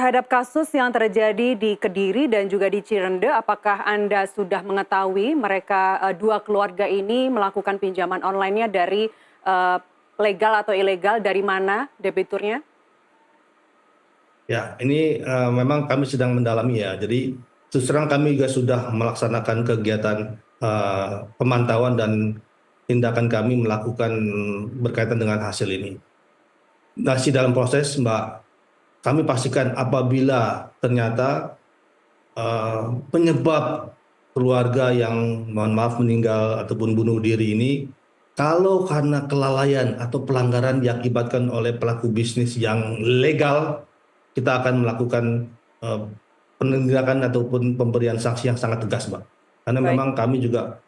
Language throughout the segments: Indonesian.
terhadap kasus yang terjadi di Kediri dan juga di Cirende, apakah Anda sudah mengetahui mereka dua keluarga ini melakukan pinjaman online-nya dari legal atau ilegal, dari mana debiturnya? Ya, ini memang kami sedang mendalami ya. Jadi terus terang kami juga sudah melaksanakan kegiatan pemantauan dan tindakan kami melakukan berkaitan dengan hasil ini. Masih dalam proses, Mbak. Kami pastikan apabila ternyata penyebab keluarga yang mohon maaf meninggal ataupun bunuh diri ini, kalau karena kelalaian atau pelanggaran diakibatkan oleh pelaku bisnis yang legal, kita akan melakukan eh, penindakan ataupun pemberian sanksi yang sangat tegas, Mbak. Karena Baik, memang kami juga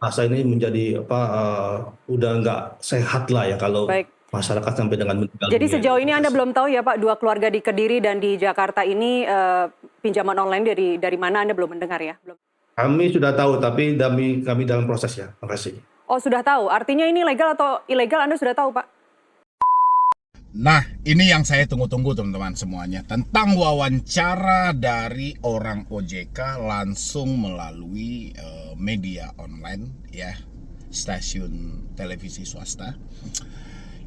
rasa ini menjadi apa udah nggak sehat lah ya kalau baik. masyarakat sampai dengan meninggal Jadi dunia sejauh itu, ini Mbak Anda Desi. belum tahu ya Pak, dua keluarga di Kediri dan di Jakarta ini pinjaman online dari mana Anda belum mendengar ya? Belum. Kami sudah tahu, tapi kami dalam proses ya. Terima kasih. Oh sudah tahu, artinya ini legal atau ilegal Anda sudah tahu Pak? Nah, ini yang saya tunggu-tunggu teman-teman semuanya, tentang wawancara dari orang OJK langsung melalui media online ya, stasiun televisi swasta.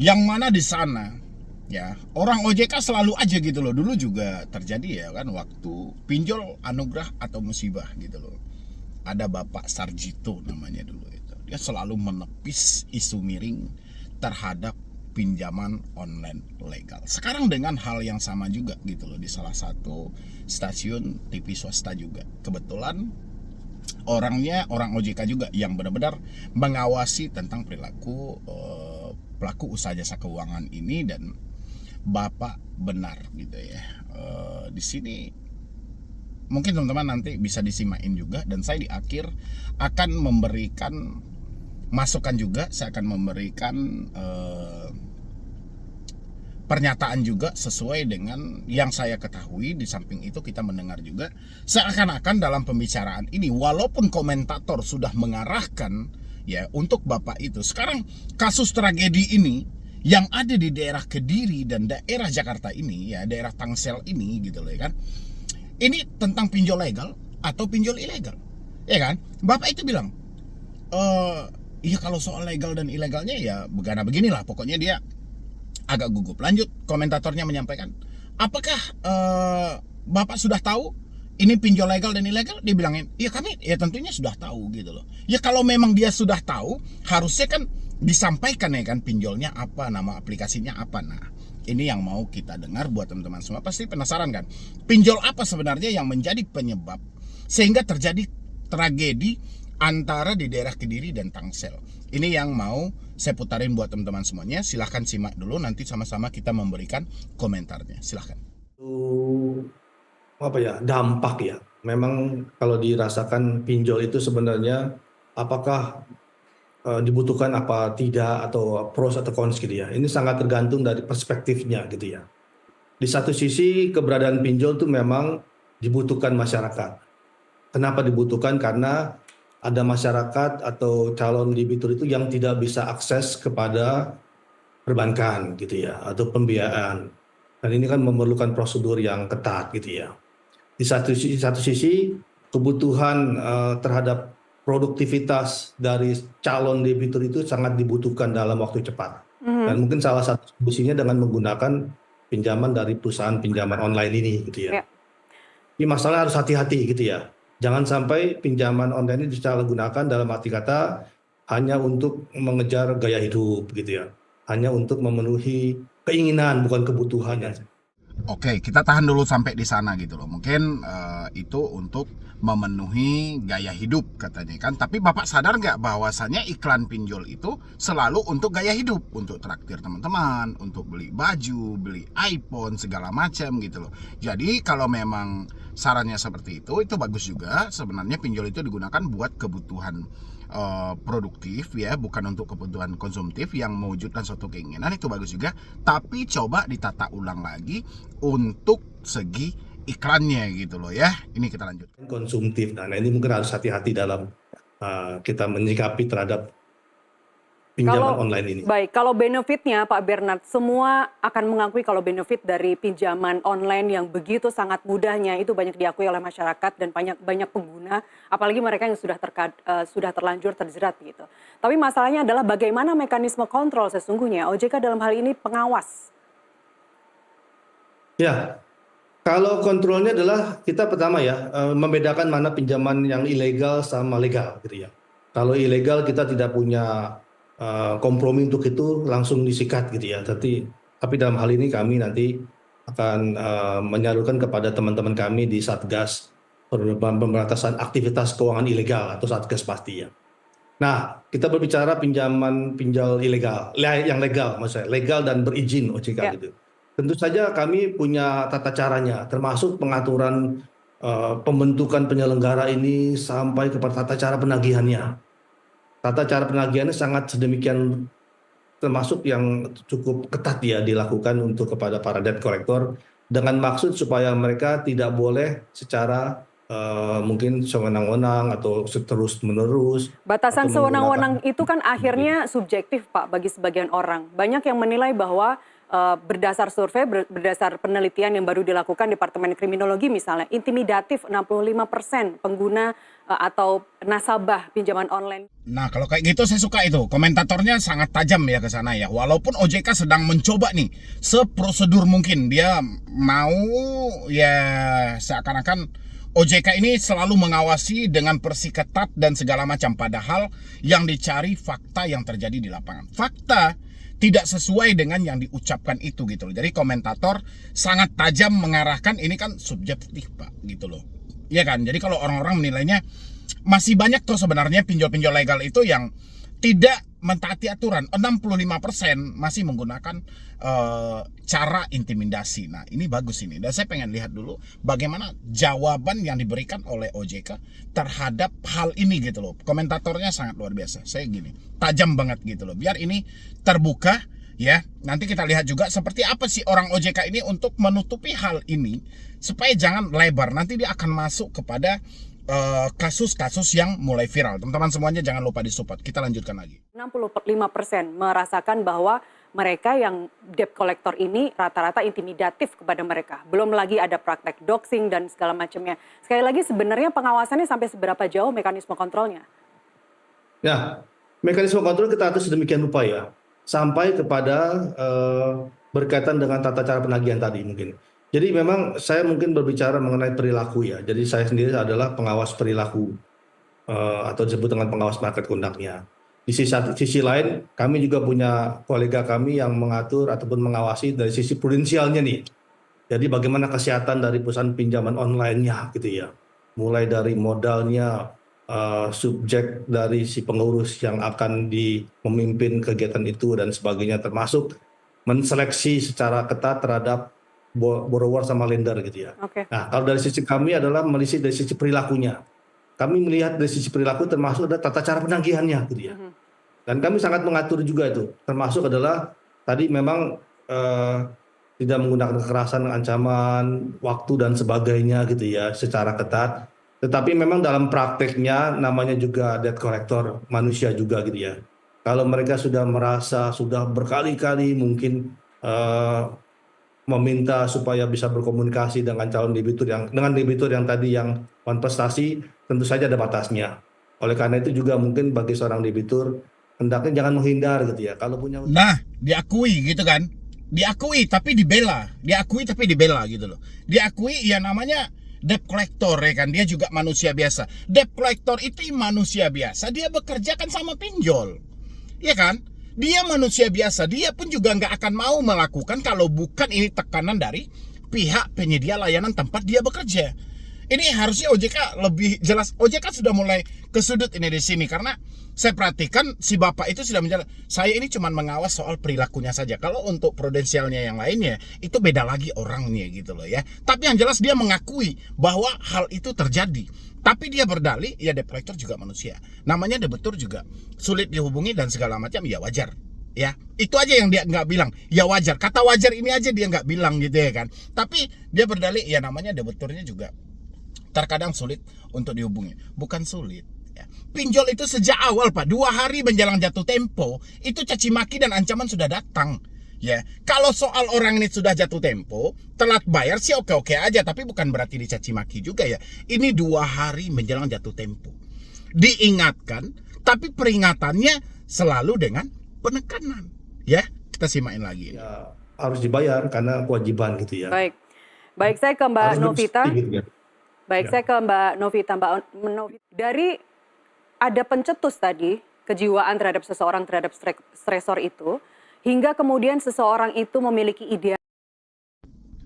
Yang mana di sana ya, orang OJK selalu aja gitu loh. Dulu juga terjadi ya kan, waktu pinjol anugerah atau musibah gitu loh. Ada Bapak Sarjito namanya dulu itu. Dia selalu menepis isu miring terhadap pinjaman online legal. Sekarang dengan hal yang sama juga gitu loh, di salah satu stasiun TV swasta juga. Kebetulan orangnya orang OJK juga yang benar-benar mengawasi tentang perilaku pelaku usaha jasa keuangan ini, dan Bapak benar gitu ya. Di sini mungkin teman-teman nanti bisa disimain juga, dan saya di akhir akan memberikan masukan juga. Saya akan memberikan pernyataan juga sesuai dengan yang saya ketahui. Di samping itu kita mendengar juga seakan-akan dalam pembicaraan ini, walaupun komentator sudah mengarahkan ya untuk Bapak itu, sekarang kasus tragedi ini yang ada di daerah Kediri dan daerah Jakarta ini ya, daerah Tangsel ini gitu loh ya kan, ini tentang pinjol legal atau pinjol ilegal ya kan. Bapak itu bilang iya kalau soal legal dan ilegalnya ya beginilah, pokoknya dia agak gugup. Lanjut, komentatornya menyampaikan, apakah Bapak sudah tahu ini pinjol legal dan ilegal? Dia bilangin, iya kami ya tentunya sudah tahu gitu loh. Ya kalau memang dia sudah tahu, harusnya kan disampaikan ya kan, pinjolnya apa, nama aplikasinya apa. Nah, ini yang mau kita dengar buat teman-teman semua. Pasti penasaran kan, pinjol apa sebenarnya yang menjadi penyebab sehingga terjadi tragedi antara di daerah Kediri dan Tangsel. Ini yang mau saya putarin buat teman-teman semuanya. Silahkan simak dulu, nanti sama-sama kita memberikan komentarnya. Silahkan. Itu apa ya, dampak ya. Memang kalau dirasakan pinjol itu sebenarnya apakah dibutuhkan apa tidak, atau pros atau cons gitu ya. Ini sangat tergantung dari perspektifnya gitu ya. Di satu sisi keberadaan pinjol itu memang dibutuhkan masyarakat. Kenapa dibutuhkan? Karena ada masyarakat atau calon debitur itu yang tidak bisa akses kepada perbankan gitu ya, atau pembiayaan. Dan ini kan memerlukan prosedur yang ketat gitu ya. Di satu sisi kebutuhan terhadap produktivitas dari calon debitur itu sangat dibutuhkan dalam waktu cepat. Mhm. Dan mungkin salah satu solusinya dengan menggunakan pinjaman dari perusahaan pinjaman online ini gitu ya. Ya. Ini masalah harus hati-hati gitu ya. Jangan sampai pinjaman online ini disalahgunakan dalam arti kata hanya untuk mengejar gaya hidup gitu ya. Hanya untuk memenuhi keinginan bukan kebutuhan ya. Oke, kita tahan dulu sampai di sana gitu loh. Mungkin itu untuk memenuhi gaya hidup katanya kan. Tapi Bapak sadar nggak bahwasannya iklan pinjol itu selalu untuk gaya hidup, untuk traktir teman-teman, untuk beli baju, beli iPhone segala macam gitu loh. Jadi kalau memang sarannya seperti itu bagus juga. Sebenarnya pinjol itu digunakan buat kebutuhan produktif ya, bukan untuk kebutuhan konsumtif yang mewujudkan suatu keinginan. Itu bagus juga, tapi coba ditata ulang lagi untuk segi iklannya gitu loh ya. Ini kita lanjut. Konsumtif. Nah, ini mungkin harus hati-hati dalam kita menyikapi terhadap pinjaman Kalau online ini. baik, kalau benefitnya Pak Bernard, semua akan mengakui kalau benefit dari pinjaman online yang begitu sangat mudahnya itu banyak diakui oleh masyarakat dan banyak banyak pengguna, apalagi mereka yang sudah terlanjur terjerat gitu. Tapi masalahnya adalah bagaimana mekanisme kontrol sesungguhnya. OJK dalam hal ini pengawas. Ya, kalau kontrolnya adalah kita pertama ya membedakan mana pinjaman yang ilegal sama legal gitu ya. Kalau ilegal kita tidak punya kompromi untuk itu langsung disikat gitu ya. Tapi dalam hal ini kami nanti akan menyalurkan kepada teman-teman kami di Satgas Pemberantasan Aktivitas Keuangan Ilegal atau Satgas pasti ya. Nah, kita berbicara pinjal ilegal, yang legal maksudnya, legal dan berizin OJK Ya. gitu. Tentu saja kami punya tata caranya, termasuk pengaturan pembentukan penyelenggara ini sampai kepada tata cara penagihannya. Tata cara penagihannya sangat sedemikian, termasuk yang cukup ketat ya dilakukan untuk kepada para debt collector dengan maksud supaya mereka tidak boleh secara mungkin sewenang-wenang atau terus-menerus Batasan atau sewenang-wenang menggunakan. itu kan akhirnya subjektif Pak bagi sebagian orang. Banyak yang menilai bahwa berdasar survei, berdasar penelitian yang baru dilakukan Departemen Kriminologi misalnya, intimidatif 65% pengguna atau nasabah pinjaman online. Nah, kalau kayak gitu saya suka itu. Komentatornya sangat tajam ya ke sana ya. Walaupun OJK sedang mencoba nih seprosedur mungkin, dia mau ya seakan-akan OJK ini selalu mengawasi dengan persiketat dan segala macam, padahal yang dicari fakta yang terjadi di lapangan. Fakta tidak sesuai dengan yang diucapkan itu gitu loh. Jadi komentator sangat tajam mengarahkan ini kan subjektif Pak gitu loh. Iya kan? Jadi kalau orang-orang menilainya masih banyak tuh sebenarnya pinjol-pinjol legal itu yang tidak mentaati aturan. 65% masih menggunakan cara intimidasi. Nah, ini bagus ini. Dan saya pengen lihat dulu bagaimana jawaban yang diberikan oleh OJK terhadap hal ini gitu loh. Komentatornya sangat luar biasa. Saya gini, tajam banget gitu loh. Biar ini terbuka ya. Nanti kita lihat juga seperti apa sih orang OJK ini untuk menutupi hal ini supaya jangan lebar. Nanti dia akan masuk kepada kasus-kasus yang mulai viral. Teman-teman semuanya jangan lupa disupport. Kita lanjutkan lagi. 65% merasakan bahwa mereka yang debt collector ini rata-rata intimidatif kepada mereka. Belum lagi ada praktek doxing dan segala macamnya. Sekali lagi sebenarnya pengawasannya sampai seberapa jauh mekanisme kontrolnya? Ya, mekanisme kontrol kita atur sedemikian rupa ya, sampai kepada berkaitan dengan tata cara penagihan tadi mungkin. Jadi memang saya mungkin berbicara mengenai perilaku ya. Jadi saya sendiri adalah pengawas perilaku atau disebut dengan pengawas market conduct-nya. Di sisi lain, kami juga punya kolega kami yang mengatur ataupun mengawasi dari sisi prudensialnya nih. Jadi bagaimana kesehatan dari perusahaan pinjaman online-nya gitu ya. Mulai dari modalnya, subjek dari si pengurus yang akan memimpin kegiatan itu dan sebagainya, termasuk menseleksi secara ketat terhadap borrower sama lender gitu ya. Oke. Nah, kalau dari sisi kami adalah melihat dari sisi perilakunya. Kami melihat dari sisi perilaku termasuk ada tata cara penagihannya gitu ya. Dan kami sangat mengatur juga itu. Termasuk adalah tadi memang tidak menggunakan kekerasan, ancaman, waktu dan sebagainya gitu ya secara ketat. Tetapi memang dalam prakteknya namanya juga debt collector, manusia juga gitu ya. Kalau mereka sudah merasa sudah berkali-kali mungkin meminta supaya bisa berkomunikasi dengan calon debitur yang tadi yang prestasi, tentu saja ada batasnya. Oleh karena itu juga mungkin bagi seorang debitur hendaknya jangan menghindar gitu ya. Kalau punya Nah, diakui gitu kan. Diakui tapi dibela. Diakui tapi dibela gitu loh. Diakui ya namanya debt collector ya kan. Dia juga manusia biasa. Debt collector itu manusia biasa. Dia bekerja kan sama pinjol. Iya kan? Dia manusia biasa, dia pun juga nggak akan mau melakukan kalau bukan ini tekanan dari pihak penyedia layanan tempat dia bekerja. Ini harusnya OJK lebih jelas. OJK sudah mulai ke sudut ini di sini karena saya perhatikan si bapak itu sudah menjelaskan. Saya ini cuma mengawas soal perilakunya saja. Kalau untuk prudensialnya yang lainnya itu beda lagi orangnya gitu loh ya. Tapi yang jelas dia mengakui bahwa hal itu terjadi. Tapi dia berdalih, ya debt collector juga manusia. Namanya debitur juga sulit dihubungi dan segala macam, ya wajar. Ya, itu aja yang dia nggak bilang. Ya wajar, kata wajar ini aja dia nggak bilang gitu ya kan. Tapi dia berdalih, ya namanya debiturnya juga terkadang sulit untuk dihubungi. Bukan sulit, Ya. Pinjol itu sejak awal Pak, 2 hari menjelang jatuh tempo, itu caci maki dan ancaman sudah datang. Ya, kalau soal orang ini sudah jatuh tempo, telat bayar sih oke-oke aja, tapi bukan berarti dicaci maki juga ya. Ini 2 hari menjelang jatuh tempo. Diingatkan, tapi peringatannya selalu dengan penekanan. Ya, kita simakin lagi ini. Ya, harus dibayar karena kewajiban gitu ya. Baik. Baik, saya ke Mbak Harus Novita. bersih gitu ya. Baik, Ya. saya ke Mbak Novita. Mbak Novita, dari ada pencetus tadi, kejiwaan terhadap seseorang terhadap stresor itu, hingga kemudian seseorang itu memiliki ide.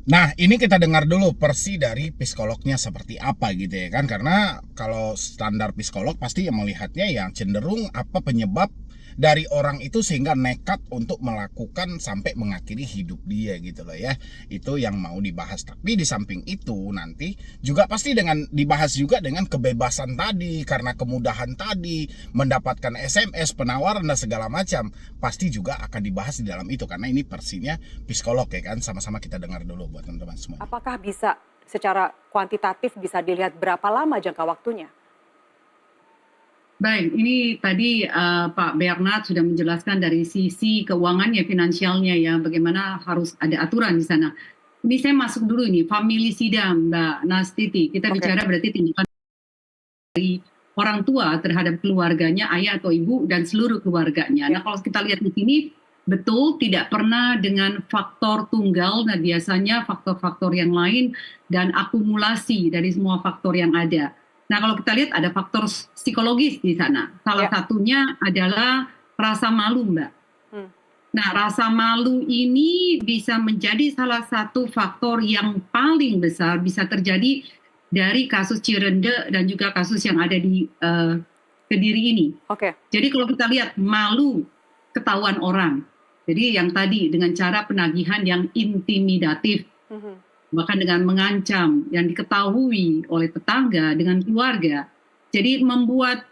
Nah, ini kita dengar dulu versi dari psikolognya seperti apa gitu ya kan. Karena kalau standar psikolog pasti yang melihatnya yang cenderung apa penyebab dari orang itu sehingga nekat untuk melakukan sampai mengakhiri hidup dia gitu loh ya. Itu yang mau dibahas. Tapi di samping itu nanti juga pasti dengan dibahas juga dengan kebebasan tadi, karena kemudahan tadi, mendapatkan SMS, penawaran dan segala macam. Pasti juga akan dibahas di dalam itu karena ini versinya psikolog ya kan. Sama-sama kita dengar dulu buat teman-teman semua. Apakah bisa secara kuantitatif bisa dilihat berapa lama jangka waktunya? Baik, ini tadi Pak Bernard sudah menjelaskan dari sisi keuangannya, finansialnya ya, bagaimana harus ada aturan di sana. Ini saya masuk dulu ini, familisida Mbak Nastiti. Kita bicara berarti tindakan dari orang tua terhadap keluarganya, ayah atau ibu, dan seluruh keluarganya. Nah, kalau kita lihat di sini, betul tidak pernah dengan faktor tunggal, nah biasanya faktor-faktor yang lain, dan akumulasi dari semua faktor yang ada. Nah, kalau kita lihat ada faktor psikologis di sana. Salah satunya adalah rasa malu, Mbak. Nah, rasa malu ini bisa menjadi salah satu faktor yang paling besar bisa terjadi dari kasus Cirende dan juga kasus yang ada di Kediri ini. Jadi kalau kita lihat malu ketahuan orang. Jadi yang tadi dengan cara penagihan yang intimidatif. Bahkan dengan mengancam yang diketahui oleh tetangga dengan keluarga, jadi membuat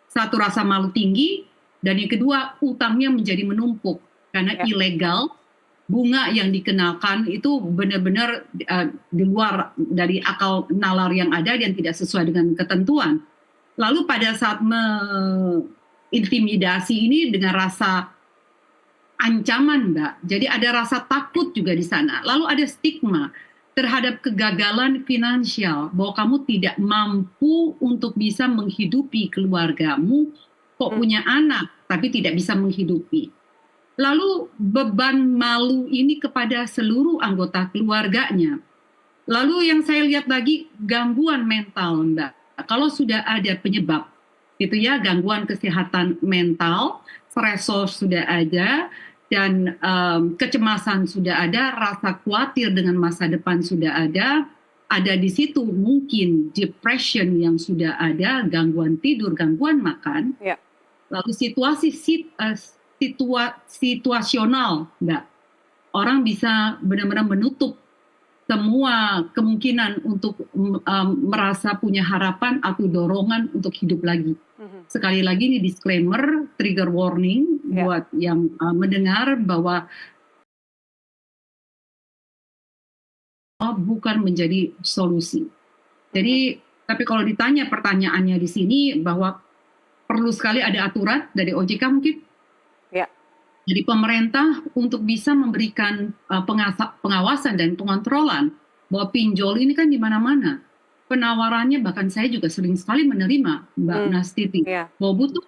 satu rasa malu tinggi, dan yang kedua utangnya menjadi menumpuk karena ilegal, bunga yang dikenakan itu benar-benar di luar dari akal nalar yang ada dan tidak sesuai dengan ketentuan. Lalu pada saat mengintimidasi ini dengan rasa ancaman, Mbak. Jadi ada rasa takut juga di sana. Lalu ada stigma terhadap kegagalan finansial, bahwa kamu tidak mampu untuk bisa menghidupi keluargamu, kok punya anak tapi tidak bisa menghidupi. Lalu beban malu ini kepada seluruh anggota keluarganya. Lalu yang saya lihat lagi gangguan mental, Mbak. Kalau sudah ada penyebab, gitu ya, gangguan kesehatan mental, stresor sudah ada, dan kecemasan sudah ada, rasa khawatir dengan masa depan sudah ada di situ mungkin depression yang sudah ada, gangguan tidur, gangguan makan, lalu situasional, Mbak. Orang bisa benar-benar menutup semua kemungkinan untuk merasa punya harapan atau dorongan untuk hidup lagi. Sekali lagi ini disclaimer, trigger warning buat yang mendengar bahwa bukan menjadi solusi. Jadi, tapi kalau ditanya pertanyaannya di sini bahwa perlu sekali ada aturan dari OJK mungkin, dari pemerintah untuk bisa memberikan pengawasan dan pengontrolan bahwa pinjol ini kan di mana-mana. Penawarannya bahkan saya juga sering sekali menerima, Mbak Nastiti, bahwa butuh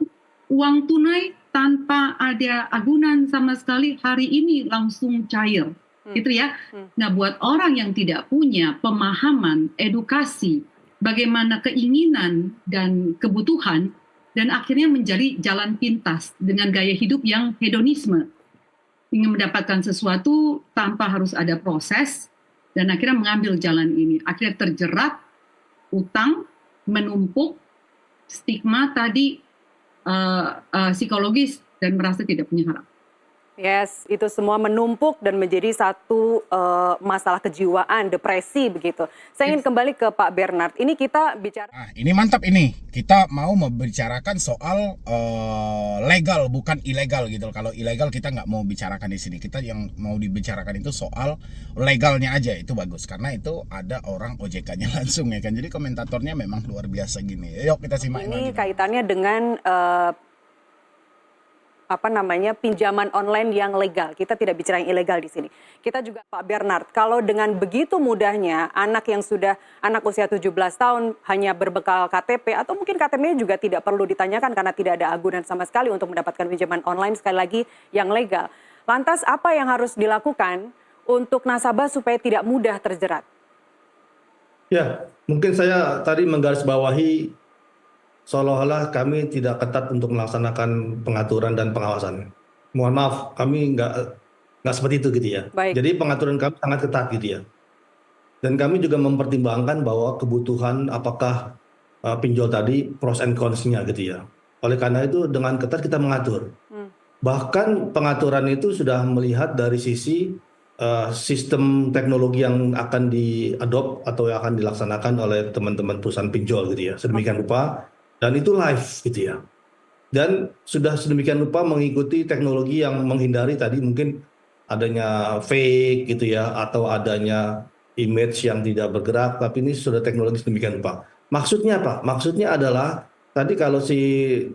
uang tunai tanpa ada agunan sama sekali, hari ini langsung cair, gitu ya. Nah, buat orang yang tidak punya pemahaman, edukasi, bagaimana keinginan dan kebutuhan, dan akhirnya menjadi jalan pintas dengan gaya hidup yang hedonisme, ingin mendapatkan sesuatu tanpa harus ada proses, dan akhirnya mengambil jalan ini, akhirnya terjerat utang, menumpuk, stigma tadi, psikologis, dan merasa tidak punya harapan. Yes, itu semua menumpuk dan menjadi satu masalah kejiwaan, depresi begitu. Saya ingin kembali ke Pak Bernard. Ini kita bicara. Nah, ini mantap ini. Kita mau membicarakan soal legal bukan ilegal gitu. Kalau ilegal kita nggak mau bicarakan di sini. Kita yang mau dibicarakan itu soal legalnya aja, itu bagus karena itu ada orang OJK-nya langsung ya kan. Jadi komentatornya memang luar biasa gini. Yuk kita simak Ini lagi. kaitannya dengan pinjaman online yang legal. Kita tidak bicara yang ilegal di sini. Kita juga Pak Bernard, kalau dengan begitu mudahnya anak usia 17 tahun hanya berbekal KTP atau mungkin KTP-nya juga tidak perlu ditanyakan karena tidak ada agunan sama sekali untuk mendapatkan pinjaman online, sekali lagi yang legal. Lantas apa yang harus dilakukan untuk nasabah supaya tidak mudah terjerat? Ya, mungkin saya tadi menggarisbawahi seolah-olah kami tidak ketat untuk melaksanakan pengaturan dan pengawasan. Mohon maaf, kami nggak seperti itu gitu ya. Baik. Jadi pengaturan kami sangat ketat gitu ya. Dan kami juga mempertimbangkan bahwa kebutuhan apakah pinjol tadi pros and cons-nya gitu ya. Oleh karena itu dengan ketat kita mengatur. Bahkan pengaturan itu sudah melihat dari sisi sistem teknologi yang akan diadop atau yang akan dilaksanakan oleh teman-teman perusahaan pinjol gitu ya. Sedemikian rupa. Dan itu live gitu ya. Dan sudah sedemikian rupa mengikuti teknologi yang menghindari tadi mungkin adanya fake gitu ya, atau adanya image yang tidak bergerak, tapi ini sudah teknologi sedemikian rupa. Maksudnya apa? Maksudnya adalah tadi kalau si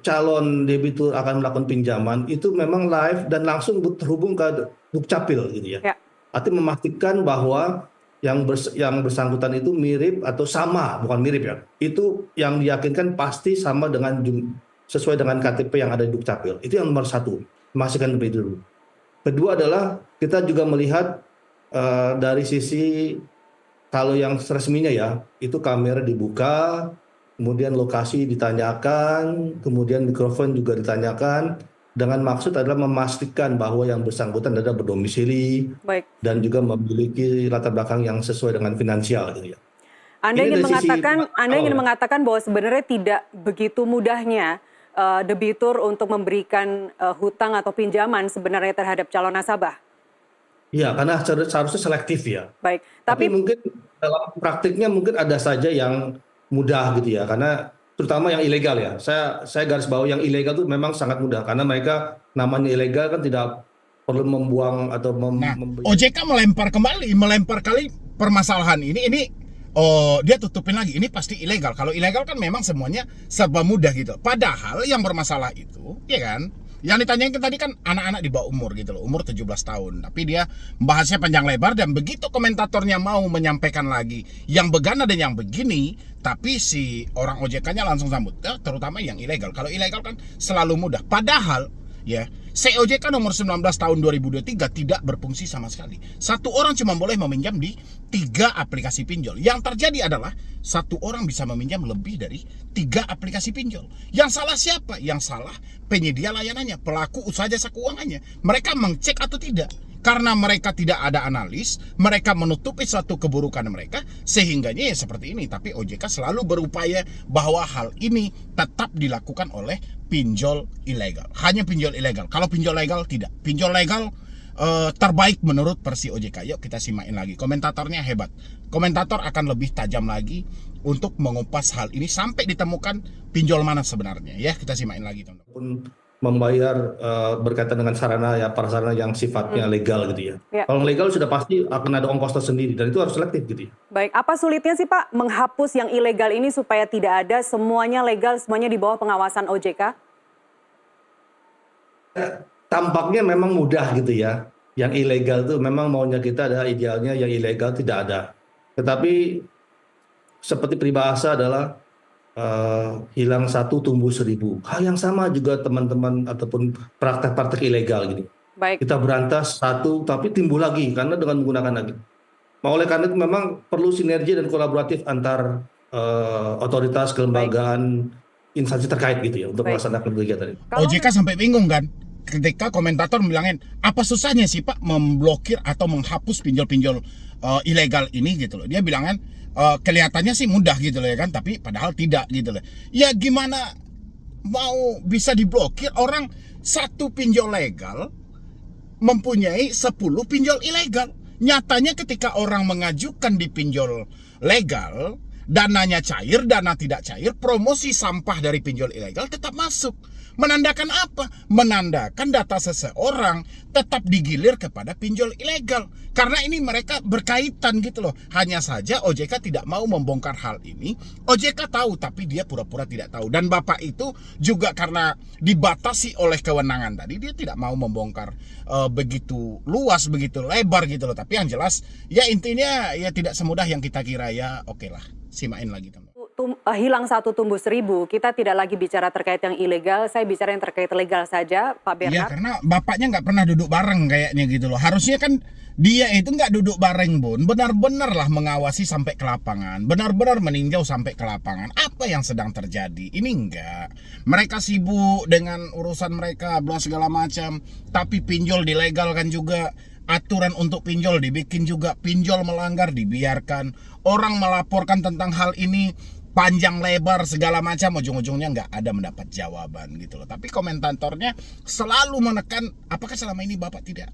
calon debitur akan melakukan pinjaman itu memang live dan langsung terhubung ke Dukcapil gitu ya. Artinya memastikan bahwa yang bersangkutan itu mirip atau sama, bukan mirip ya. Itu yang diyakinkan pasti sama dengan sesuai dengan KTP yang ada di Dukcapil. Itu yang nomor satu, memastikan lebih dulu. Kedua adalah kita juga melihat dari sisi kalau yang resminya ya, itu kamera dibuka, kemudian lokasi ditanyakan, kemudian mikrofon juga ditanyakan. Dengan maksud adalah memastikan bahwa yang bersangkutan adalah berdomisili. Baik. Dan juga memiliki latar belakang yang sesuai dengan finansial gitu ya. Anda ingin mengatakan bahwa sebenarnya tidak begitu mudahnya debitur untuk memberikan hutang atau pinjaman sebenarnya terhadap calon nasabah. Iya, karena seharusnya selektif ya. Baik. Tapi mungkin dalam praktiknya mungkin ada saja yang mudah gitu ya, karena terutama yang ilegal ya. Saya garis bawah yang ilegal itu memang sangat mudah karena mereka namanya ilegal kan tidak perlu membuang atau OJK melempar kali permasalahan ini dia tutupin lagi, ini pasti ilegal. Kalau ilegal kan memang semuanya serba mudah gitu. Padahal yang bermasalah itu, ya kan, yang ditanyain tadi kan anak-anak di bawah umur gitu loh, umur 17 tahun. Tapi dia bahasnya panjang lebar dan begitu komentatornya mau menyampaikan lagi yang begana dan yang begini, tapi si orang OJK-nya langsung sambut, terutama yang ilegal. Kalau ilegal kan selalu mudah. Padahal ya, COJK nomor 19 tahun 2023 tidak berfungsi sama sekali. Satu orang cuma boleh meminjam di 3 aplikasi pinjol. Yang terjadi adalah satu orang bisa meminjam lebih dari 3 aplikasi pinjol. Yang salah siapa? Yang salah penyedia layanannya, pelaku usaha jasa keuangannya. Mereka mengcek atau tidak. Karena mereka tidak ada analis, mereka menutupi suatu keburukan mereka, sehingganya ya seperti ini. Tapi OJK selalu berupaya bahwa hal ini tetap dilakukan oleh pinjol ilegal. Hanya pinjol ilegal. Kalau pinjol legal tidak. Pinjol legal terbaik menurut versi OJK. Yuk kita simain lagi. Komentatornya hebat. Komentator akan lebih tajam lagi untuk mengupas hal ini sampai ditemukan pinjol mana sebenarnya. Ya, kita simain lagi, teman-teman. Membayar berkaitan dengan prasarana yang sifatnya legal gitu ya. Kalau legal sudah pasti akan ada ongkos tersendiri dan itu harus selektif gitu ya. Baik, apa sulitnya sih Pak menghapus yang ilegal ini supaya tidak ada, semuanya legal, semuanya di bawah pengawasan OJK? Tampaknya memang mudah gitu ya. Yang ilegal itu memang maunya kita adalah idealnya yang ilegal tidak ada. Tetapi seperti peribahasa adalah hilang 1 tumbuh 1000. Hal yang sama juga teman-teman ataupun praktek-praktek ilegal gitu. Baik. Kita berantas 1 tapi timbul lagi karena dengan menggunakan lagi. Oleh karena itu memang perlu sinergi dan kolaboratif antar otoritas, kelembagaan, instansi terkait gitu ya untuk melaksanakan kegiatan ini. OJK sampai bingung kan ketika komentator bilangin apa susahnya sih Pak memblokir atau menghapus pinjol-pinjol ilegal ini gitu loh. Dia bilangan kelihatannya sih mudah gitu loh ya kan, tapi padahal tidak gitu loh. Ya gimana mau bisa diblokir orang satu pinjol legal mempunyai 10 pinjol ilegal. Nyatanya ketika orang mengajukan di pinjol legal, dananya cair, dana tidak cair, promosi sampah dari pinjol ilegal tetap masuk. Menandakan apa? Menandakan data seseorang tetap digilir kepada pinjol ilegal. Karena ini mereka berkaitan gitu loh. Hanya saja OJK tidak mau membongkar hal ini. OJK tahu tapi dia pura-pura tidak tahu. Dan Bapak itu juga karena dibatasi oleh kewenangan tadi, dia tidak mau membongkar begitu luas, begitu lebar gitu loh. Tapi yang jelas ya intinya ya tidak semudah yang kita kira ya. Oke lah, simain lagi teman. Hilang satu tumbuh seribu, kita tidak lagi bicara terkait yang ilegal, saya bicara yang terkait legal saja, Pak Bernard. Ya karena bapaknya nggak pernah duduk bareng kayaknya gitu loh. Harusnya kan dia itu nggak duduk bareng Bun, benar-benar lah mengawasi sampai ke lapangan, benar-benar meninjau sampai ke lapangan. Apa yang sedang terjadi? Ini enggak. Mereka sibuk dengan urusan mereka, bla segala macam. Tapi pinjol dilegalkan juga. Aturan untuk pinjol dibikin juga, pinjol melanggar dibiarkan. Orang melaporkan tentang hal ini panjang lebar segala macam, ujung-ujungnya nggak ada mendapat jawaban gitu loh. Tapi komentatornya selalu menekan, apakah selama ini Bapak tidak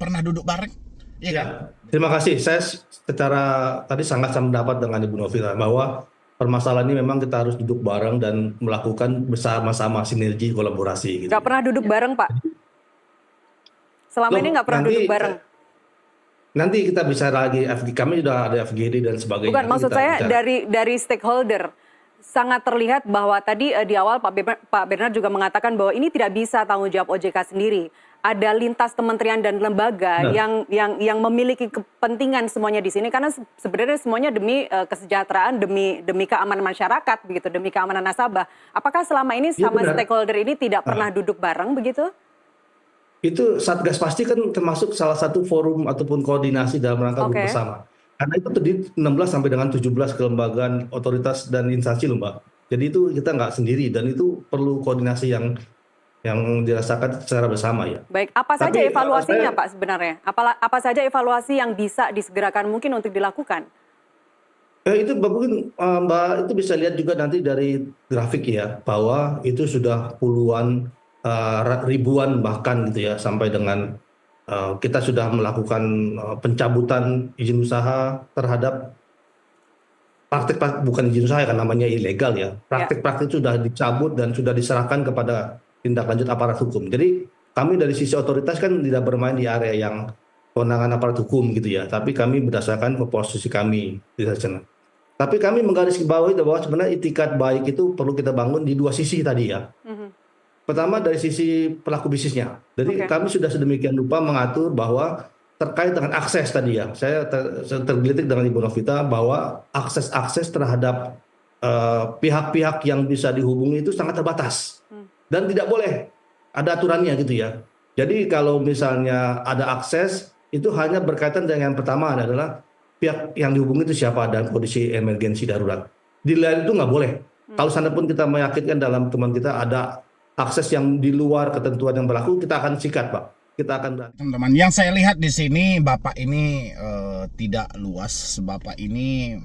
pernah duduk bareng? Iya kan? Terima kasih. Saya secara tadi sangat mendapat dengan Ibu Novita bahwa permasalahan ini memang kita harus duduk bareng dan melakukan bersama-sama sinergi kolaborasi. Gitu. Nggak pernah duduk bareng, Pak? Selama ini nggak pernah duduk bareng? Nanti kita bisa lagi, kami sudah ada FGD dan sebagainya. Bukan, maksud saya dari stakeholder. Sangat terlihat bahwa tadi di awal Pak Bernard juga mengatakan bahwa ini tidak bisa tanggung jawab OJK sendiri. Ada lintas kementerian dan lembaga yang memiliki kepentingan semuanya di sini, karena sebenarnya semuanya demi kesejahteraan, demi keamanan masyarakat, begitu, demi keamanan nasabah. Apakah selama ini sama stakeholder ini tidak pernah duduk bareng begitu? Itu Satgas pasti kan termasuk salah satu forum ataupun koordinasi dalam rangka duduk bersama. Karena itu terdiri 16 sampai dengan 17 kelembagaan, otoritas dan instansi loh Mbak. Jadi itu kita nggak sendiri dan itu perlu koordinasi yang dirasakan secara bersama ya. Baik, apa saja evaluasinya Pak sebenarnya? Apa saja evaluasi yang bisa disegerakan mungkin untuk dilakukan? Itu mungkin Mbak itu bisa lihat juga nanti dari grafik ya, bahwa itu sudah puluhan ribuan bahkan gitu ya, sampai dengan kita sudah melakukan pencabutan izin usaha terhadap praktik bukan izin usaha kan namanya ilegal ya, praktik-praktik sudah dicabut dan sudah diserahkan kepada tindak lanjut aparat hukum. Jadi kami dari sisi otoritas kan tidak bermain di area yang kewenangan aparat hukum gitu ya, tapi kami berdasarkan posisi kami di sana. Tapi kami menggarisbawahi bahwa sebenarnya itikat baik itu perlu kita bangun di dua sisi tadi ya. Pertama dari sisi pelaku bisnisnya. Jadi kami sudah sedemikian rupa mengatur bahwa terkait dengan akses tadi ya. Saya tergelitik dengan Ibu Novita bahwa akses terhadap pihak-pihak yang bisa dihubungi itu sangat terbatas. Dan tidak boleh ada aturannya gitu ya. Jadi kalau misalnya ada akses itu hanya berkaitan dengan yang pertama adalah pihak yang dihubungi itu siapa dan kondisi emergensi darurat. Di lain itu nggak boleh. Kalau sana pun kita meyakinkan dalam teman kita ada akses yang di luar ketentuan yang berlaku, kita akan sikat, Pak. Kita akan. Teman-teman, yang saya lihat di sini Bapak ini tidak luas. Bapak ini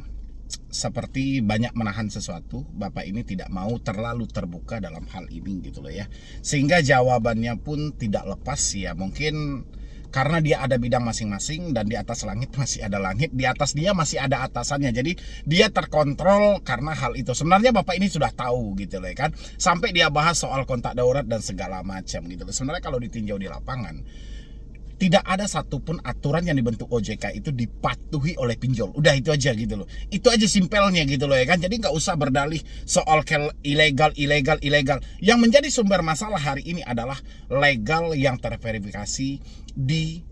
seperti banyak menahan sesuatu. Bapak ini tidak mau terlalu terbuka dalam hal ini gitu loh ya. Sehingga jawabannya pun tidak lepas ya. Mungkin karena dia ada bidang masing-masing dan di atas langit masih ada langit, di atas dia masih ada atasannya. Jadi dia terkontrol karena hal itu. Sebenarnya Bapak ini sudah tahu gitu loh kan. Sampai dia bahas soal kontak darurat dan segala macam gitu loh. Sebenarnya kalau ditinjau di lapangan, tidak ada satupun aturan yang dibentuk OJK itu dipatuhi oleh pinjol. Udah itu aja gitu loh. Itu aja simpelnya gitu loh ya kan. Jadi nggak usah berdalih soal ilegal. Yang menjadi sumber masalah hari ini adalah legal yang terverifikasi di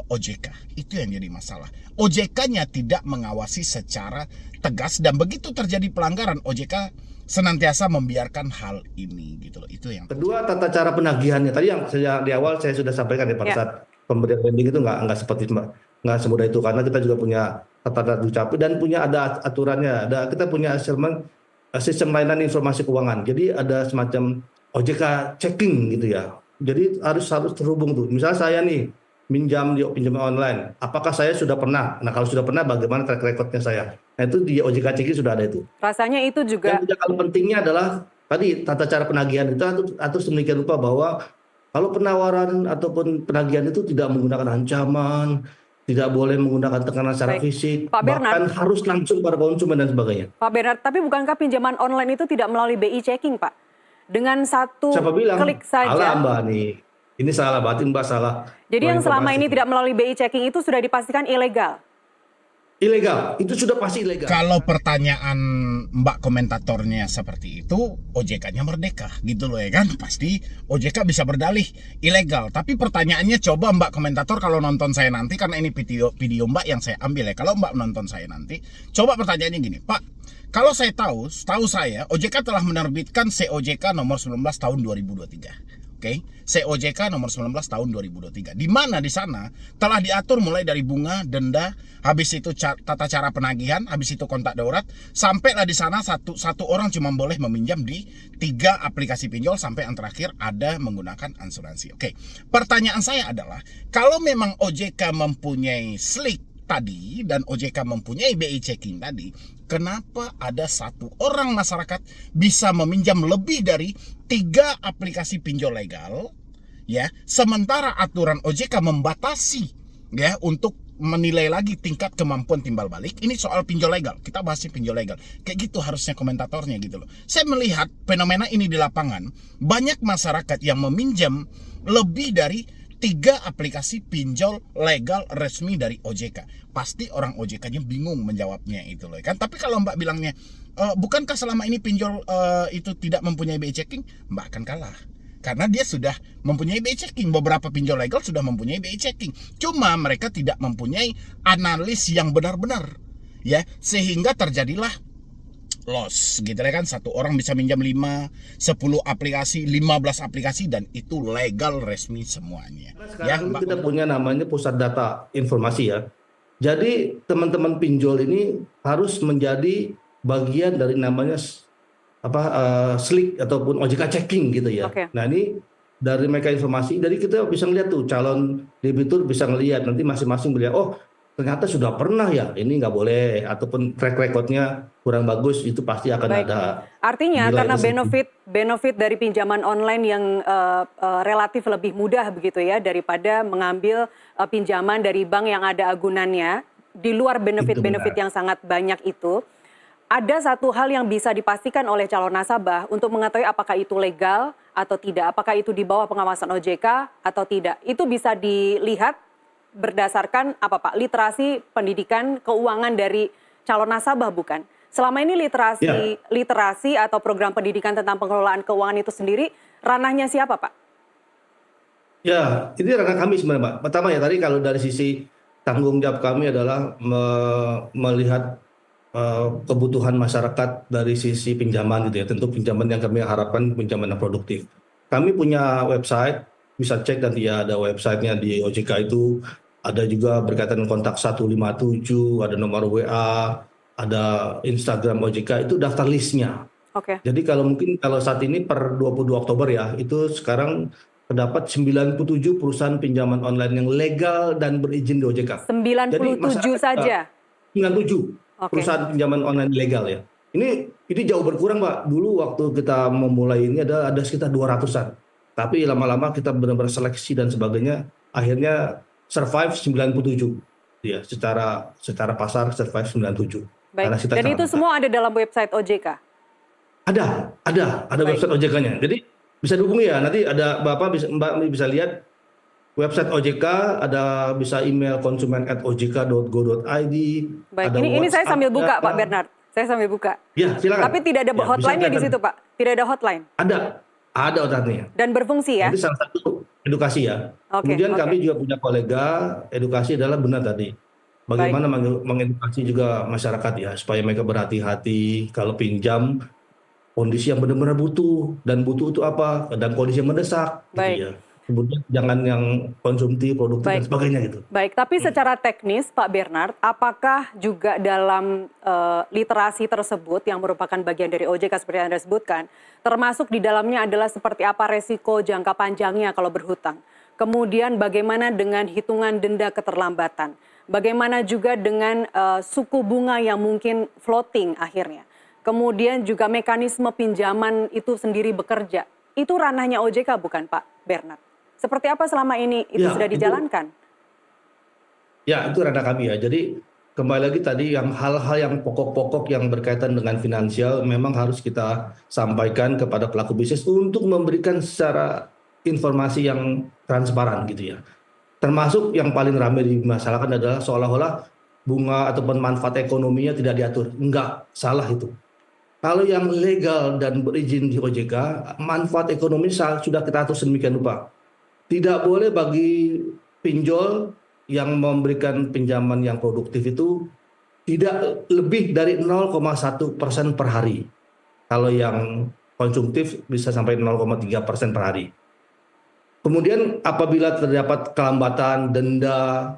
OJK. Itu yang jadi masalah. OJK-nya tidak mengawasi secara tegas dan begitu terjadi pelanggaran, OJK senantiasa membiarkan hal ini gitu loh. Itu yang kedua, tata cara penagihannya. Tadi yang di awal saya sudah sampaikan ya pada saat pemberian lending itu nggak seperti nggak semudah itu, karena kita juga punya tata dukcapil dan punya ada aturannya. Kita punya sistem layanan informasi keuangan. Jadi ada semacam OJK checking gitu ya. Jadi harus terhubung tuh. Misalnya saya nih minjam di pinjaman online, apakah saya sudah pernah? Nah kalau sudah pernah, bagaimana track recordnya saya? Nah itu di OJK checking sudah ada itu. Rasanya itu juga. Dan kalau pentingnya adalah tadi tata cara penagihan itu atau sedemikian rupa bahwa Kalau penawaran ataupun penagihan itu tidak menggunakan ancaman, tidak boleh menggunakan tekanan secara Baik. fisik, Pak Bernard. bahkan harus langsung pada konsumen dan sebagainya. Pak Bernard, tapi bukankah pinjaman online itu tidak melalui BI checking, Pak? Dengan satu Siapa bilang? klik Salah saja. Mbak nih. Ini salah, berarti Mbak salah Jadi yang selama ini menginformasikan. tidak melalui BI checking itu sudah dipastikan ilegal. Ilegal, itu sudah pasti ilegal. Kalau pertanyaan Mbak komentatornya seperti itu, OJK-nya merdeka gitu loh ya kan. Pasti OJK bisa berdalih ilegal. Tapi pertanyaannya coba Mbak komentator kalau nonton saya nanti, karena ini video Mbak yang saya ambil ya. Kalau Mbak nonton saya nanti, coba pertanyaannya gini, Pak. Kalau saya tahu saya OJK telah menerbitkan COJK nomor 19 tahun 2023. Oke, COJK nomor 19 tahun 2023. Di mana di sana telah diatur mulai dari bunga, denda, habis itu tata cara penagihan, habis itu kontak darurat, sampailah di sana satu orang cuma boleh meminjam di 3 aplikasi pinjol, sampai yang terakhir ada menggunakan asuransi. Oke, pertanyaan saya adalah kalau memang OJK mempunyai slick tadi dan OJK mempunyai BI checking tadi, kenapa ada satu orang masyarakat bisa meminjam lebih dari 3 aplikasi pinjol legal, ya, sementara aturan OJK membatasi ya untuk menilai lagi tingkat kemampuan timbal balik. Ini soal pinjol legal, kita bahasnya pinjol legal. Kayak gitu harusnya komentatornya gitu loh. Saya melihat fenomena ini di lapangan, banyak masyarakat yang meminjam lebih dari 3 aplikasi pinjol legal resmi dari OJK. Pasti orang OJK-nya bingung menjawabnya itu loh kan. Tapi kalau Mbak bilangnya, bukankah selama ini pinjol itu tidak mempunyai BI checking? Mbak akan kalah. Karena dia sudah mempunyai BI checking. Beberapa pinjol legal sudah mempunyai BI checking. Cuma mereka tidak mempunyai analis yang benar-benar. Ya, sehingga terjadilah loss gitu ya kan. Satu orang bisa minjam 5, 10 aplikasi, 15 aplikasi, dan itu legal resmi semuanya. Ya, Sekarang Mbak. kita punya namanya pusat data informasi ya. Jadi teman-teman pinjol ini harus menjadi bagian dari namanya slick ataupun OJK checking gitu ya. Oke. Nah ini dari mereka informasi, jadi kita bisa ngeliat tuh calon debitur bisa ngelihat nanti masing-masing melihat, oh ternyata sudah pernah ya, ini nggak boleh, ataupun track recordnya kurang bagus, itu pasti akan Baik. ada Artinya nilai karena tersebut. benefit dari pinjaman online yang relatif lebih mudah begitu ya daripada mengambil pinjaman dari bank yang ada agunannya, di luar Itu benefit-benefit benar. yang sangat banyak itu, ada satu hal yang bisa dipastikan oleh calon nasabah untuk mengetahui apakah itu legal atau tidak, apakah itu di bawah pengawasan OJK atau tidak. Itu bisa dilihat berdasarkan apa Pak? Literasi pendidikan keuangan dari calon nasabah bukan? Selama ini Ya. literasi atau program pendidikan tentang pengelolaan keuangan itu sendiri ranahnya siapa Pak? Ya, ini ranah kami sebenarnya, Mbak. Pertama ya tadi kalau dari sisi tanggung jawab kami adalah melihat kebutuhan masyarakat dari sisi pinjaman gitu ya. Tentu pinjaman yang kami harapkan pinjaman yang produktif. Kami punya website, bisa cek nanti ya, ada websitenya di OJK itu. Ada juga berkaitan kontak 157, ada nomor WA, ada Instagram OJK, itu daftar listnya. Oke. Jadi kalau saat ini per 22 Oktober ya, itu sekarang terdapat 97 perusahaan pinjaman online yang legal dan berizin di OJK. Jadi 97 masyarakat saja. 97 Oke. perusahaan pinjaman online legal ya. Ini jauh berkurang Pak. Dulu waktu kita memulai ini ada sekitar 200-an. Tapi lama-lama kita benar-benar seleksi dan sebagainya, akhirnya survive 97. Ya, secara pasar survive 97. Baik. Karena kita Dan sangat itu besar. semua ada dalam website OJK. Ada Baik. website OJK-nya. Jadi bisa dihubungi ya. Nanti ada Mbak bisa lihat website OJK, ada bisa email konsumen@ojk.go.id. Baik. Ada Ini saya WhatsApp, sambil buka ada. Pak Bernard. Saya sambil buka. Ya, silakan. Tapi tidak ada Ya, bisa hotline-nya di kelihatan. situ Pak. Tidak ada hotline Ada hotline-nya. dan berfungsi ya. Jadi salah satu edukasi ya. Oke, Kemudian oke. kami juga punya kolega, edukasi adalah benar tadi. Bagaimana mengedukasi juga masyarakat ya, supaya mereka berhati-hati kalau pinjam kondisi yang benar-benar butuh, dan butuh itu apa, dan kondisi yang mendesak Baik. gitu ya. Kemudian jangan yang konsumtif, produktif dan Baik. sebagainya gitu. Baik, tapi secara teknis Pak Bernard, apakah juga dalam literasi tersebut yang merupakan bagian dari OJK seperti yang Anda sebutkan, termasuk di dalamnya adalah seperti apa resiko jangka panjangnya kalau berhutang. Kemudian bagaimana dengan hitungan denda keterlambatan. Bagaimana juga dengan suku bunga yang mungkin floating akhirnya. Kemudian juga mekanisme pinjaman itu sendiri bekerja. Itu ranahnya OJK bukan Pak Bernard? Seperti apa selama ini itu Ya, sudah dijalankan? itu ranah kami ya. Jadi kembali lagi tadi yang hal-hal yang pokok-pokok yang berkaitan dengan finansial memang harus kita sampaikan kepada pelaku bisnis untuk memberikan secara informasi yang transparan gitu ya. Termasuk yang paling ramai dimasalahkan adalah seolah-olah bunga ataupun manfaat ekonominya tidak diatur. Enggak, salah itu. Kalau yang legal dan berizin di OJK, manfaat ekonomi sudah kita atur sedemikian rupa. Tidak boleh bagi pinjol yang memberikan pinjaman yang produktif itu tidak lebih dari 0,1% per hari. Kalau yang konsumtif bisa sampai 0,3% per hari. Kemudian apabila terdapat kelambatan, denda,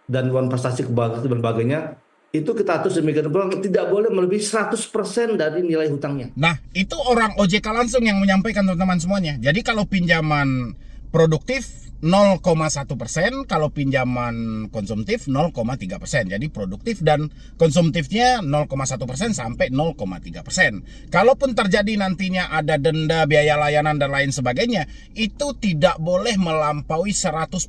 dan uang prestasi dan sebagainya, itu kita atur sedemikian rupa tidak boleh melebihi 100% dari nilai hutangnya. Nah, itu orang OJK langsung yang menyampaikan teman-teman semuanya. Jadi kalau pinjaman produktif 0,1%, kalau pinjaman konsumtif 0,3%. Jadi produktif dan konsumtifnya 0,1% sampai 0,3%. Kalaupun terjadi nantinya ada denda, biaya layanan dan lain sebagainya, itu tidak boleh melampaui 100%.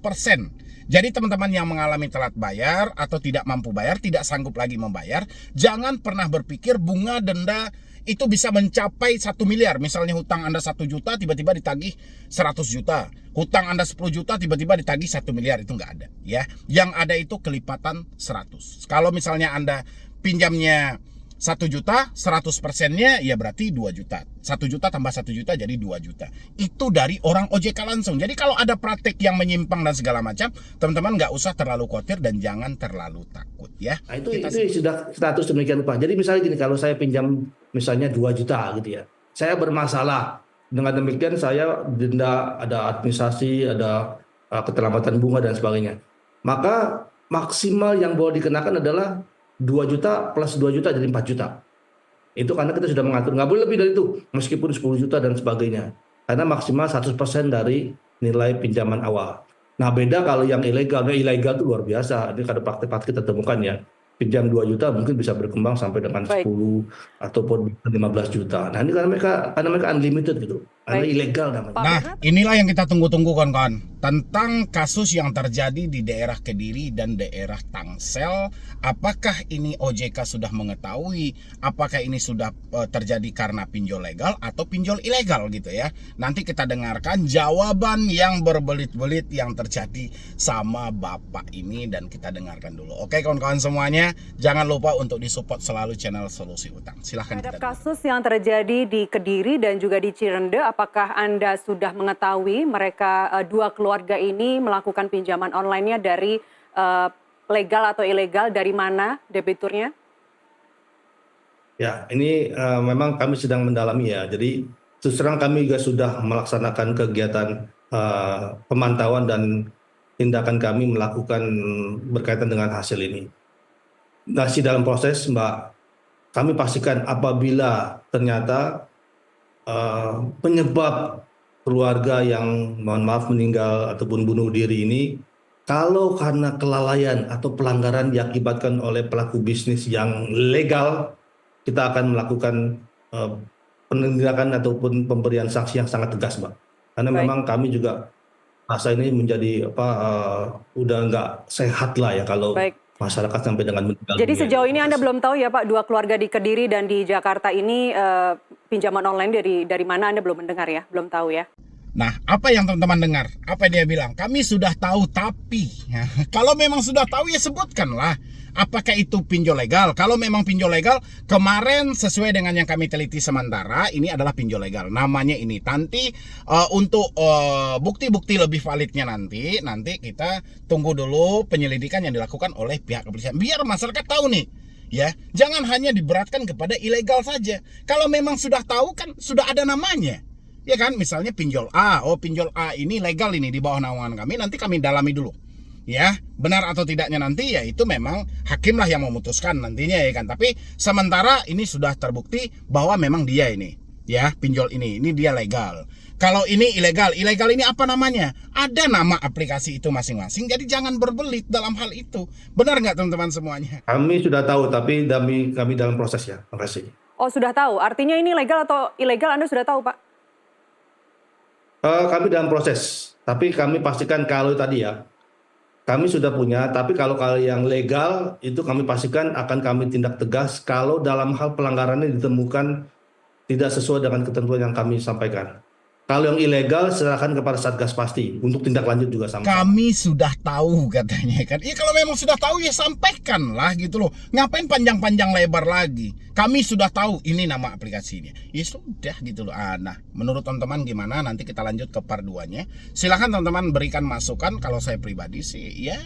Jadi teman-teman yang mengalami telat bayar atau tidak mampu bayar, tidak sanggup lagi membayar, jangan pernah berpikir bunga denda itu bisa mencapai 1 miliar. Misalnya hutang Anda 1 juta tiba-tiba ditagih 100 juta. Hutang Anda 10 juta tiba-tiba ditagih 1 miliar, itu nggak ada ya. Yang ada itu kelipatan 100. Kalau misalnya Anda pinjamnya 1 juta, 100%-nya ya berarti 2 juta. 1 juta tambah 1 juta jadi 2 juta. Itu dari orang OJK langsung. Jadi kalau ada praktek yang menyimpang dan segala macam, teman-teman nggak usah terlalu khawatir dan jangan terlalu takut ya. Nah, itu sudah status demikian rupa. Jadi misalnya gini, kalau saya pinjam misalnya 2 juta gitu ya. Saya bermasalah. Dengan demikian saya denda, ada administrasi, ada keterlambatan bunga dan sebagainya. Maka maksimal yang boleh dikenakan adalah 2 juta plus 2 juta jadi 4 juta. Itu karena kita sudah mengatur, nggak boleh lebih dari itu, meskipun 10 juta dan sebagainya. Karena maksimal 100% dari nilai pinjaman awal. Nah beda kalau yang ilegal, ilegal itu luar biasa. Ini ada praktik-praktik kita temukan ya. Pinjam 2 juta mungkin bisa berkembang sampai dengan 10 ataupun 15 juta. Nah ini karena mereka unlimited gitu. Karena ilegal namanya. Nah, inilah yang kita tunggu-tunggu kawan-kawan. Tentang kasus yang terjadi di daerah Kediri dan daerah Tangsel. Apakah ini OJK sudah mengetahui? Apakah ini sudah terjadi karena pinjol legal atau pinjol ilegal gitu ya? Nanti kita dengarkan jawaban yang berbelit-belit yang terjadi sama bapak ini dan kita dengarkan dulu. Oke kawan-kawan semuanya, jangan lupa untuk disupport selalu channel Solusi Utang. Silahkan. Terhadap kasus yang terjadi di Kediri dan juga di Cirende, apakah Anda sudah mengetahui mereka dua keluarga ini melakukan pinjaman online-nya dari legal atau ilegal, dari mana debiturnya? Ya, ini memang kami sedang mendalami ya. Jadi terus terang kami juga sudah melaksanakan kegiatan pemantauan dan tindakan kami melakukan berkaitan dengan hasil ini. Masih dalam proses, Mbak. Kami pastikan apabila ternyata penyebab keluarga yang mohon maaf meninggal ataupun bunuh diri ini, kalau karena kelalaian atau pelanggaran diakibatkan oleh pelaku bisnis yang legal, kita akan melakukan penindakan ataupun pemberian sanksi yang sangat tegas, Mbak. Karena memang kami juga rasa ini menjadi udah nggak sehat lah ya kalau masyarakat sampai dengan meninggal. Jadi sejauh ini Anda belum tahu ya Pak, dua keluarga di Kediri dan di Jakarta ini pinjaman online dari mana, Anda belum mendengar ya? Belum tahu ya? Nah, apa yang teman-teman dengar? Apa dia bilang? Kami sudah tahu, tapi kalau memang sudah tahu ya sebutkanlah. Apakah itu pinjol legal? Kalau memang pinjol legal, kemarin sesuai dengan yang kami teliti sementara, ini adalah pinjol legal. Namanya ini. Nanti untuk bukti-bukti lebih validnya nanti kita tunggu dulu penyelidikan yang dilakukan oleh pihak kepolisian. Biar masyarakat tahu nih. Ya, jangan hanya diberatkan kepada ilegal saja. Kalau memang sudah tahu kan sudah ada namanya. Ya kan, misalnya pinjol A. Oh, pinjol A ini legal ini di bawah naungan kami, nanti kami dalami dulu. Ya, benar atau tidaknya nanti ya itu memang hakim lah yang memutuskan nantinya ya kan. Tapi sementara ini sudah terbukti bahwa memang dia ini ya pinjol ini dia legal. Kalau ini ilegal ini apa namanya? Ada nama aplikasi itu masing-masing. Jadi jangan berbelit dalam hal itu. Benar nggak teman-teman semuanya? Kami sudah tahu, tapi kami dalam proses ya. Terima kasih. Oh sudah tahu. Artinya ini legal atau ilegal Anda sudah tahu Pak? Kami dalam proses, tapi kami pastikan kalau tadi ya, kami sudah punya, tapi kalau yang legal itu kami pastikan akan kami tindak tegas kalau dalam hal pelanggarannya ditemukan tidak sesuai dengan ketentuan yang kami sampaikan. Kalau yang ilegal serahkan kepada Satgas pasti untuk tindak lanjut juga sama. Kami sudah tahu katanya kan. Iya kalau memang sudah tahu ya sampaikan lah gitu loh. Ngapain panjang-panjang lebar lagi? Kami sudah tahu ini nama aplikasinya. Ya sudah gitu loh. Nah, menurut teman-teman gimana? Nanti kita lanjut ke part 2-nya. Silahkan teman-teman berikan masukan. Kalau saya pribadi sih ya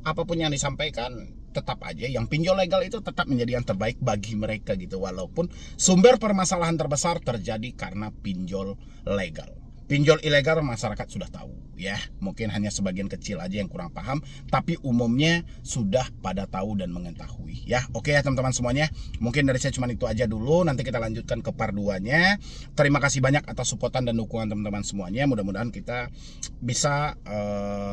apapun yang disampaikan tetap aja yang pinjol legal itu tetap menjadi yang terbaik bagi mereka gitu, walaupun sumber permasalahan terbesar terjadi karena pinjol legal. Pinjol ilegal masyarakat sudah tahu ya, mungkin hanya sebagian kecil aja yang kurang paham, tapi umumnya sudah pada tahu dan mengetahui ya. Oke ya teman-teman semuanya, mungkin dari saya cuma itu aja dulu, nanti kita lanjutkan ke part 2-nya. Terima kasih banyak atas supportan dan dukungan teman-teman semuanya. Mudah-mudahan kita bisa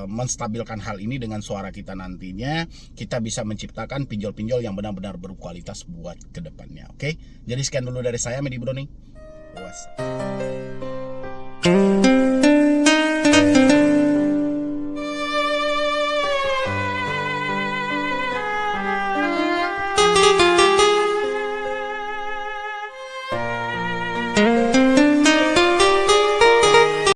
menstabilkan hal ini dengan suara kita nantinya. Kita bisa menciptakan pinjol-pinjol yang benar-benar berkualitas buat kedepannya. Oke, jadi sekian dulu dari saya, Medi Browning. Wassalam.